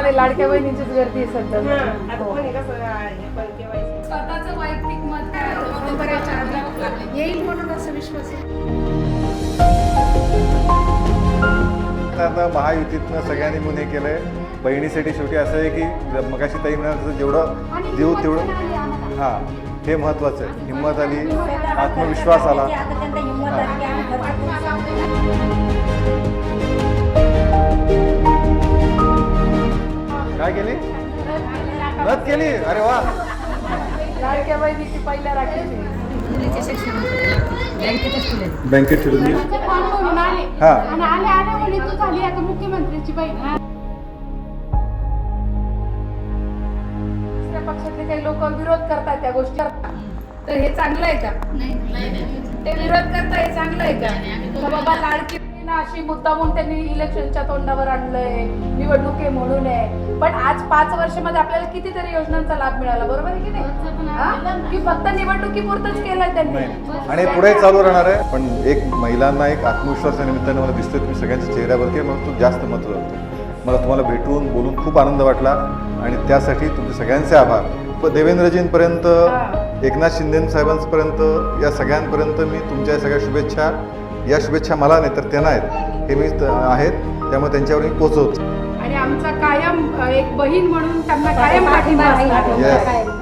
आणि लाडक्या बहिणींचीच गर्दी आहे सध्या. स्वतःचं वैयक्तिक मत काय येईल म्हणून असं विश्वास आहे. आता महायुतीतनं सगळ्यांनी म्हणून हे केलंय. बहिणीसाठी शेवटी असं आहे की मगाशी ताई म्हणाल जेवढं देऊ तेवढं हां हे महत्त्वाचं आहे. हिंमत आली, आत्मविश्वास आला. काय केली? नथ केली? अरे वा. लाडक्या बहिणीची पहिल्या राखीची बँकेत ठेवून हां आले आले मुली तू झाली आता मुख्यमंत्र्याची बहीण. दुसऱ्या पक्षातले काही लोक विरोध करतात त्या गोष्टी, तर हे चांगलं आहे का? ते विरोध करता हे चांगलं आहे का? बाबा लाडकी बहीण अशी मुद्दामून त्यांनी इलेक्शनच्या तोंडावर आणलंय, निवडणूक आहे म्हणून आहे. पण आज 5 वर्षामध्ये आपल्याला कितीतरी योजनांचा लाभ मिळाला, बरोबर आहे की नाही? की फक्त निवडणुकीपुरतच केलंय त्यांनी आणि पुढे चालू राहणार आहे. पण एक महिलांना एक आत्मविश्वासाच्या निमित्ताने मला दिसतोय तुम्ही सगळ्यांच्या चेहऱ्यावरती मला तो जास्त महत्त्व वाटतं. मला तुम्हाला भेटून बोलून खूप आनंद वाटला आणि त्यासाठी तुमचे सगळ्यांचे आभार. देवेंद्रजींपर्यंत, एकनाथ शिंदे साहेबांपर्यंत, या सगळ्यांपर्यंत मी तुमच्या सगळ्या शुभेच्छा, या शुभेच्छा मला नाही तर त्यांना आहेत, हे मी आहेत, त्यामुळे त्यांच्यावर मी पोहोचवतो. आणि आमचा कायम एक बहीण म्हणून त्यांना कायम पाठिंबा असणार. Yes.